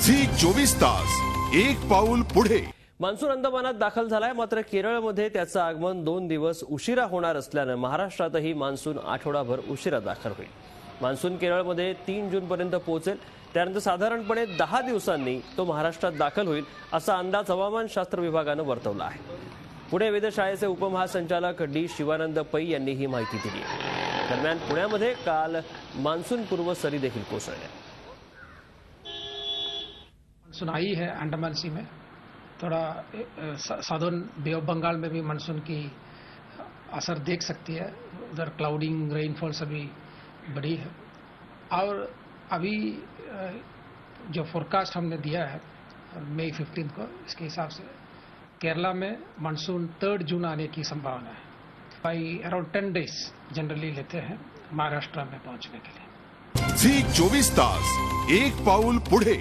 Zee 24 तास एक पाऊल पुढे। मान्सून अंदमानात दाखल झालाय, मात्र केरळमध्ये त्याचं आगमन 2 दिवस उशिरा होणार असल्यानं महाराष्ट्रातही मान्सून आठवडाभर उशिरा दाखल होईल। मान्सून केरळमध्ये 3 जूनपर्यंत पोहोचेल, त्यानंतर साधारणपणे 10 दिवसांनी तो महाराष्ट्रात दाखल होईल असा अंदाज हवामानशास्त्र विभागानं वर्तवला आहे। पुणे वेधशाळेचे उपमहासंचालक डी शिवानंद पै यांनी ही माहिती दिली। दरम्यान पुण्यामध्ये काल मान्सून पूर्व सरी देखील कोसळल्या। मानसून आई है अंडमान सी में, थोड़ा साउदर्न बे ऑफ बंगाल में भी मानसून की असर देख सकती है। उधर क्लाउडिंग रेनफॉल सभी बड़ी है। और अभी जो फोरकास्ट हमने दिया है मई 15 को, इसके हिसाब से केरला में मानसून 3 जून आने की संभावना है। बाई अराउंड 10 डेज जनरली लेते हैं महाराष्ट्र में पहुंचने के लिए। झी 24 तास एक पाऊल पुढे।